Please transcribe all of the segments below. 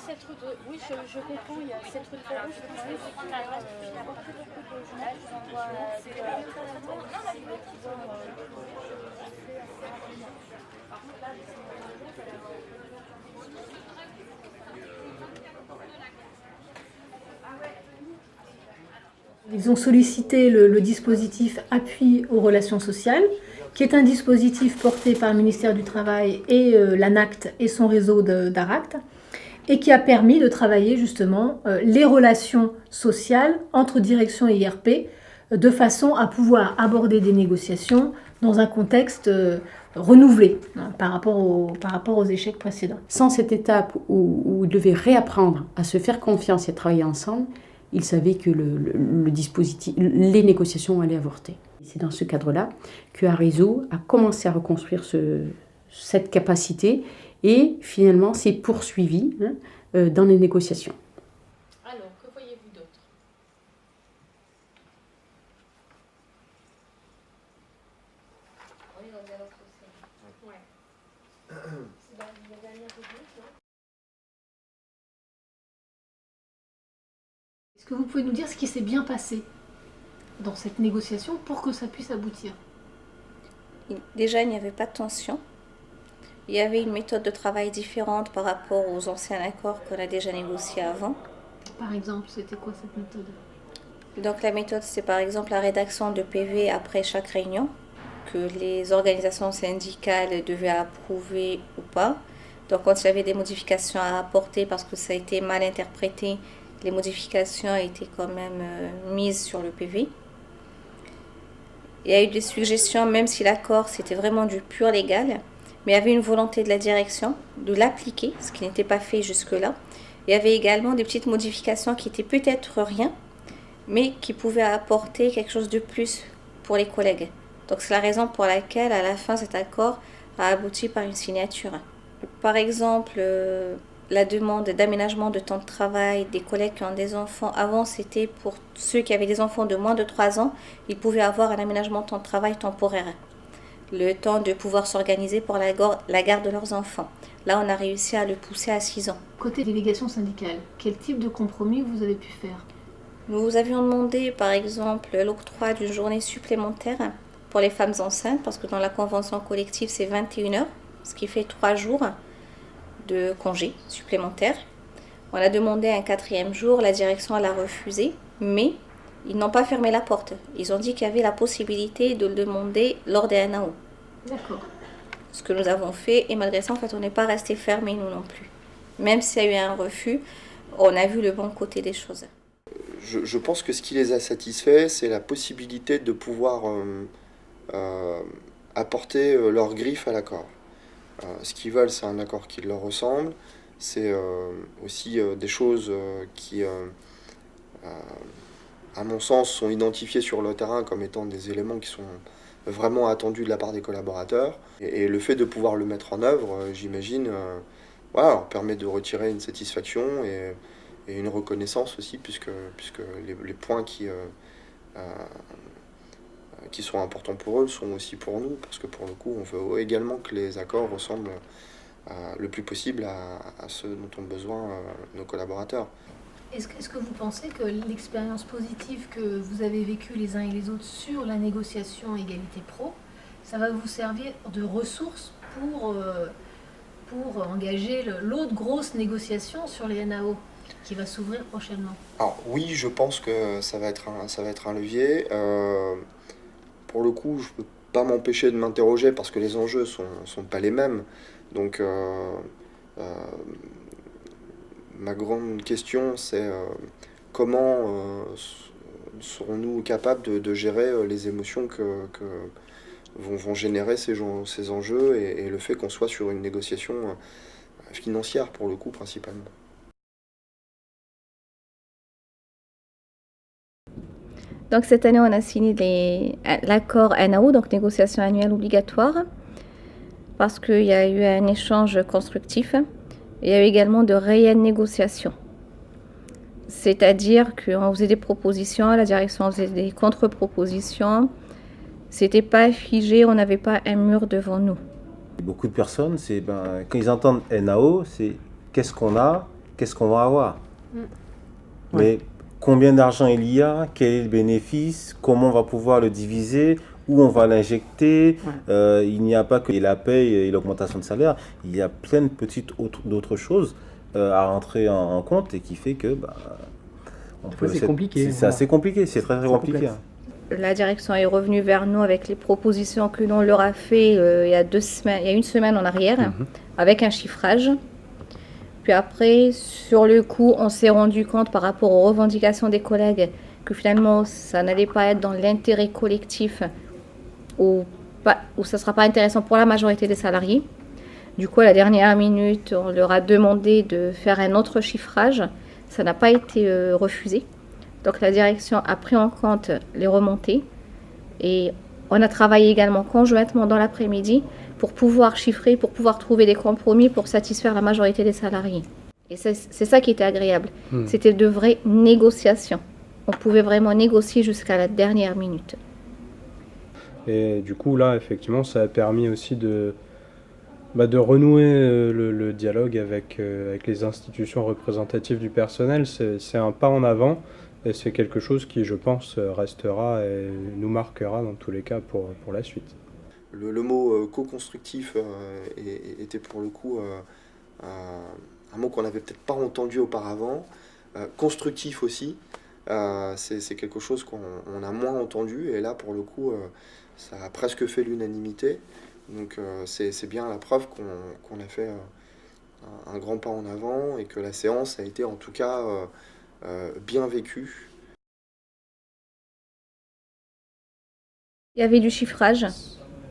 cette route, oui, je comprends, il y a cette route de rouge, il y a beaucoup de logements qui sont c'est Ils ont sollicité le dispositif Appui aux relations sociales, qui est un dispositif porté par le ministère du Travail et l'ANACT et son réseau d'ARACT, et qui a permis de travailler justement les relations sociales entre direction et IRP, de façon à pouvoir aborder des négociations dans un contexte renouvelé par rapport aux échecs précédents. Sans cette étape où ils devaient réapprendre à se faire confiance et à travailler ensemble, ils savaient que le dispositif, les négociations allaient avorter. C'est dans ce cadre-là que Arezo a commencé à reconstruire cette capacité et finalement s'est poursuivi dans les négociations. Alors, que voyez-vous d'autre? Oui, dans le dialogue social. Ouais. C'est dans la dernière rubrique, non? Est-ce que vous pouvez nous dire ce qui s'est bien passé dans cette négociation pour que ça puisse aboutir? Déjà, il n'y avait pas de tension. Il y avait une méthode de travail différente par rapport aux anciens accords qu'on a déjà négociés avant. Par exemple, c'était quoi cette méthode? Donc la méthode, c'est par exemple la rédaction de PV après chaque réunion, que les organisations syndicales devaient approuver ou pas. Donc quand il y avait des modifications à apporter parce que ça a été mal interprété, les modifications étaient quand même mises sur le PV. Il y a eu des suggestions, même si l'accord c'était vraiment du pur légal, mais il y avait une volonté de la direction de l'appliquer, ce qui n'était pas fait jusque-là. Il y avait également des petites modifications qui étaient peut-être rien, mais qui pouvaient apporter quelque chose de plus pour les collègues. Donc c'est la raison pour laquelle à la fin cet accord a abouti par une signature. Par exemple, la demande d'aménagement de temps de travail des collègues qui ont des enfants. Avant, c'était pour ceux qui avaient des enfants de moins de 3 ans, ils pouvaient avoir un aménagement de temps de travail temporaire. Le temps de pouvoir s'organiser pour la garde de leurs enfants. Là, on a réussi à le pousser à 6 ans. Côté délégation syndicale, quel type de compromis vous avez pu faire? Nous avions demandé, par exemple, l'octroi d'une journée supplémentaire pour les femmes enceintes, parce que dans la convention collective, c'est 21 heures, ce qui fait 3 jours de congé supplémentaire. On a demandé un 4e jour, la direction l'a refusé, mais ils n'ont pas fermé la porte. Ils ont dit qu'il y avait la possibilité de le demander lors des NAO. D'accord. Ce que nous avons fait, et malgré ça, en fait, on n'est pas resté fermé, nous non plus. Même s'il y a eu un refus, on a vu le bon côté des choses. Je pense que ce qui les a satisfaits, c'est la possibilité de pouvoir apporter leur griffe à l'accord. Ce qu'ils veulent, c'est un accord qui leur ressemble. C'est aussi des choses qui, à mon sens, sont identifiées sur le terrain comme étant des éléments qui sont vraiment attendus de la part des collaborateurs. Et le fait de pouvoir le mettre en œuvre, j'imagine, voilà, leur permet de retirer une satisfaction et une reconnaissance aussi, puisque les points qui sont importants pour eux sont aussi pour nous, parce que pour le coup, on veut également que les accords ressemblent le plus possible à ceux dont ont besoin nos collaborateurs. Est-ce que vous pensez que l'expérience positive que vous avez vécue les uns et les autres sur la négociation égalité pro, ça va vous servir de ressource pour engager l'autre grosse négociation sur les NAO qui va s'ouvrir prochainement? Alors oui, je pense que ça va être un levier. Pour le coup, je ne peux pas m'empêcher de m'interroger parce que les enjeux sont pas les mêmes. Donc ma grande question, c'est comment serons-nous capables de gérer les émotions que vont générer ces enjeux et le fait qu'on soit sur une négociation financière pour le coup principalement. Donc cette année, on a signé l'accord NAO, donc négociation annuelle obligatoire, parce qu'il y a eu un échange constructif. Il y a eu également de réelles négociations. C'est-à-dire qu'on faisait des propositions, la direction faisait des contre-propositions. C'était pas figé, on n'avait pas un mur devant nous. Beaucoup de personnes, quand ils entendent NAO, c'est qu'est-ce qu'on a qu'est-ce qu'on va avoir. Mm. Mais combien d'argent il y a, quel est le bénéfice, comment on va pouvoir le diviser, où on va l'injecter. Il n'y a pas que la paye et l'augmentation de salaire, il y a plein de petites d'autres choses à rentrer en compte et qui fait que c'est compliqué. C'est assez compliqué, c'est très compliqué. Complexe. La direction est revenue vers nous avec les propositions que l'on leur a fait il y a 2 semaines, il y a 1 semaine en arrière, avec un chiffrage. Puis après, sur le coup, on s'est rendu compte par rapport aux revendications des collègues que finalement, ça n'allait pas être dans l'intérêt collectif ou ça ne sera pas intéressant pour la majorité des salariés. Du coup, à la dernière minute, on leur a demandé de faire un autre chiffrage. Ça n'a pas été refusé. Donc la direction a pris en compte les remontées et on a travaillé également conjointement dans l'après-midi pour pouvoir chiffrer, pour pouvoir trouver des compromis pour satisfaire la majorité des salariés. Et c'est ça qui était agréable. C'était de vraies négociations. On pouvait vraiment négocier jusqu'à la dernière minute. Et du coup, là, effectivement, ça a permis aussi de renouer le dialogue avec les institutions représentatives du personnel. C'est un pas en avant. Et c'est quelque chose qui, je pense, restera et nous marquera dans tous les cas pour la suite. Le mot co-constructif était pour le coup un mot qu'on n'avait peut-être pas entendu auparavant. Constructif aussi, c'est quelque chose qu'on a moins entendu. Et là, pour le coup, ça a presque fait l'unanimité. Donc c'est bien la preuve qu'on a fait un grand pas en avant et que la séance a été en tout cas bien vécu. Il y avait du chiffrage,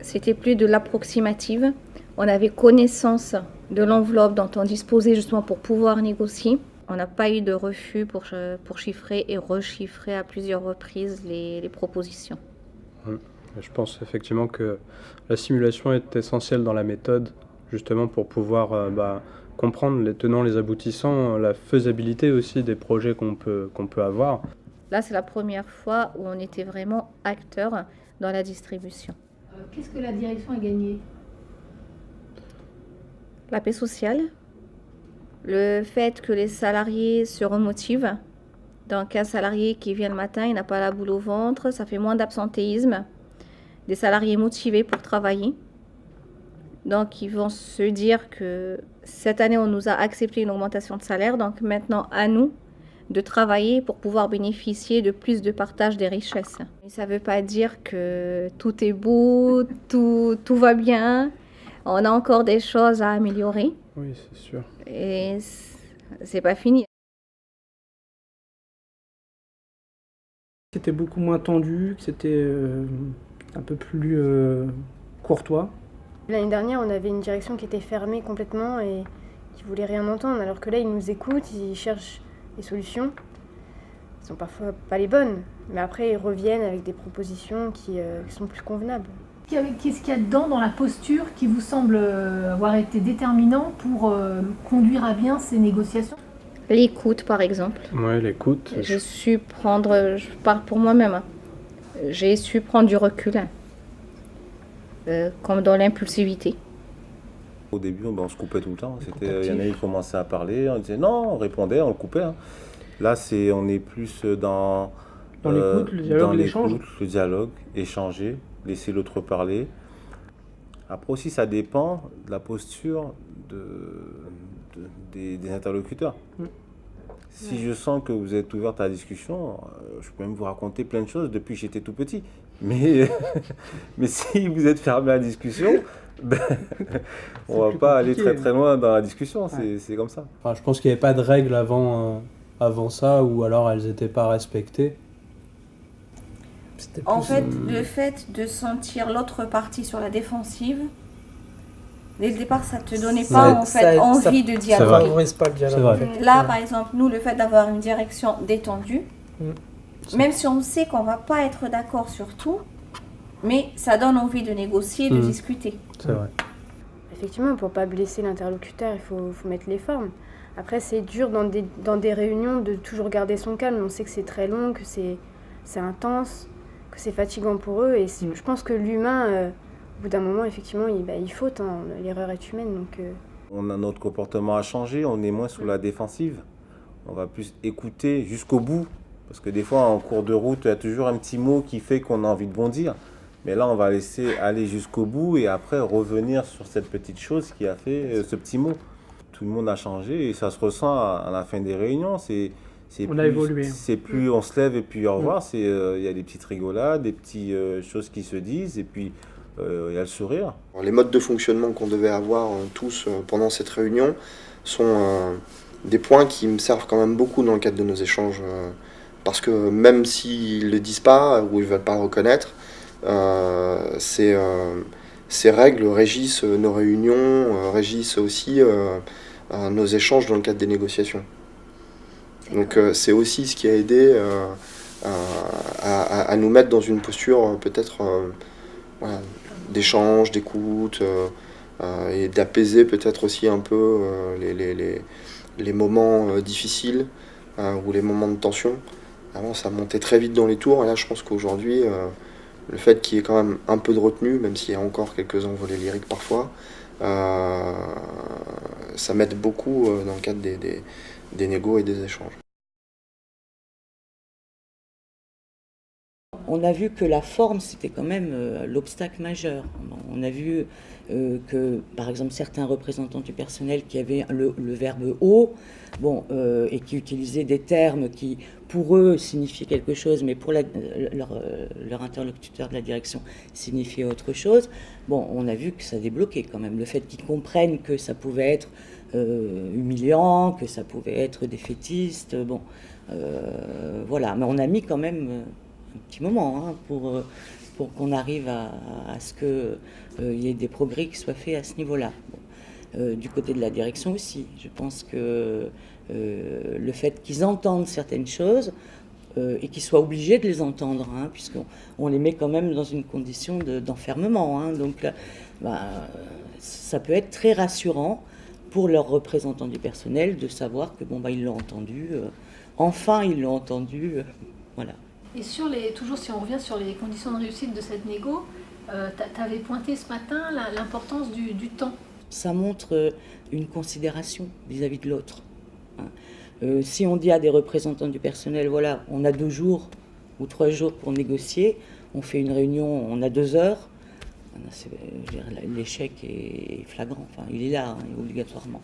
c'était plus de l'approximative. On avait connaissance de l'enveloppe dont on disposait justement pour pouvoir négocier. On n'a pas eu de refus pour chiffrer et rechiffrer à plusieurs reprises les propositions. Je pense effectivement que la simulation est essentielle dans la méthode, justement pour pouvoir comprendre les tenants, les aboutissants, la faisabilité aussi des projets qu'on peut avoir. Là, c'est la première fois où on était vraiment acteur dans la distribution. Qu'est-ce que la direction a gagné? La paix sociale, le fait que les salariés se remotivent. Donc un salarié qui vient le matin, il n'a pas la boule au ventre, ça fait moins d'absentéisme. Des salariés motivés pour travailler. Donc, ils vont se dire que cette année, on nous a accepté une augmentation de salaire. Donc, maintenant, à nous de travailler pour pouvoir bénéficier de plus de partage des richesses. Et ça ne veut pas dire que tout est beau, tout va bien. On a encore des choses à améliorer. Oui, c'est sûr. Et c'est pas fini. C'était beaucoup moins tendu, que c'était un peu plus courtois. L'année dernière, on avait une direction qui était fermée complètement et qui voulait rien entendre, alors que là, ils nous écoutent, ils cherchent des solutions. Elles sont parfois pas les bonnes, mais après, ils reviennent avec des propositions qui sont plus convenables. Qu'est-ce qu'il y a dedans dans la posture qui vous semble avoir été déterminant pour conduire à bien ces négociations? L'écoute, par exemple. Oui, l'écoute. Je parle pour moi-même, j'ai su prendre du recul. Comme dans l'impulsivité. Au début, on se coupait tout le temps. Il y en a qui commençaient à parler, on disait non, on répondait, on le coupait. Là, on est plus dans l'écoute, le dialogue, l'échange. Le dialogue, échanger, laisser l'autre parler. Après aussi, ça dépend de la posture des interlocuteurs. Si je sens que vous êtes ouverte à la discussion, je peux même vous raconter plein de choses depuis que j'étais tout petit. Mais si vous êtes fermé à la discussion, on va pas aller très très loin dans la discussion, c'est comme ça. Enfin, je pense qu'il n'y avait pas de règles avant ça, ou alors elles n'étaient pas respectées. En fait, le fait de sentir l'autre partie sur la défensive, dès le départ, ça te donnait pas envie de dialoguer. Ça favorise pas le dialogue. Là, par exemple, nous, le fait d'avoir une direction détendue, même si on sait qu'on va pas être d'accord sur tout, mais ça donne envie de négocier, de discuter. C'est vrai. Effectivement, pour pas blesser l'interlocuteur, il faut mettre les formes. Après, c'est dur dans des réunions de toujours garder son calme. On sait que c'est très long, que c'est intense, que c'est fatigant pour eux. Et je pense que l'humain, au bout d'un moment, effectivement, il faute. L'erreur est humaine. Donc, Notre comportement a changé, on est moins sous la défensive. On va plus écouter jusqu'au bout. Parce que des fois, en cours de route, il y a toujours un petit mot qui fait qu'on a envie de bondir. Mais là, on va laisser aller jusqu'au bout et après revenir sur cette petite chose qui a fait ce petit mot. Tout le monde a changé et ça se ressent à la fin des réunions. On a évolué. C'est plus on se lève et puis au revoir. Il y a des petites rigolades, des petites choses qui se disent et puis il y a le sourire. Les modes de fonctionnement qu'on devait avoir tous pendant cette réunion sont des points qui me servent quand même beaucoup dans le cadre de nos échanges. Parce que même s'ils ne le disent pas ou ils ne veulent pas le reconnaître, ces règles régissent nos réunions, régissent aussi nos échanges dans le cadre des négociations. Donc c'est aussi ce qui a aidé à nous mettre dans une posture peut-être voilà, d'échange, d'écoute et d'apaiser peut-être aussi un peu les moments difficiles ou les moments de tension. Avant, ça montait très vite dans les tours et là je pense qu'aujourd'hui le fait qu'il y ait quand même un peu de retenue, même s'il y a encore quelques envolées lyriques parfois, ça m'aide beaucoup dans le cadre des négos et des échanges. On a vu que la forme, c'était quand même l'obstacle majeur. On a vu que, par exemple, certains représentants du personnel qui avaient le verbe « haut », et qui utilisaient des termes qui, pour eux, signifiaient quelque chose, mais pour leur interlocuteur de la direction, signifiaient autre chose. On a vu que ça débloquait quand même. Le fait qu'ils comprennent que ça pouvait être humiliant, que ça pouvait être défaitiste, voilà. Mais on a mis quand même un petit moment pour qu'on arrive à ce qu'il y ait des progrès qui soient faits à ce niveau-là. Du côté de la direction aussi, je pense que le fait qu'ils entendent certaines choses et qu'ils soient obligés de les entendre, puisqu'on les met quand même dans une condition d'enfermement. Donc là, ça peut être très rassurant pour leurs représentants du personnel de savoir que ils l'ont entendu, enfin ils l'ont entendu, voilà. Et toujours si on revient sur les conditions de réussite de cette négo, tu avais pointé ce matin l'importance du temps. Ça montre une considération vis-à-vis de l'autre. Si on dit à des représentants du personnel, voilà, on a 2 jours ou 3 jours pour négocier, on fait une réunion, on a 2 heures, l'échec est flagrant, il est là, obligatoirement.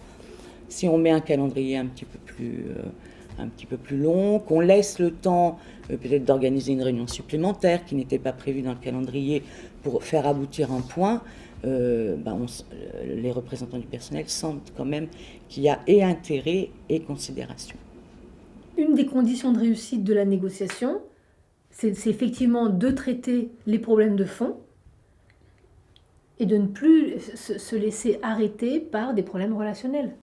Si on met un calendrier un petit peu plus long, qu'on laisse le temps peut-être d'organiser une réunion supplémentaire qui n'était pas prévue dans le calendrier pour faire aboutir un point, les représentants du personnel sentent quand même qu'il y a et intérêt et considération. Une des conditions de réussite de la négociation, c'est effectivement de traiter les problèmes de fond et de ne plus se laisser arrêter par des problèmes relationnels.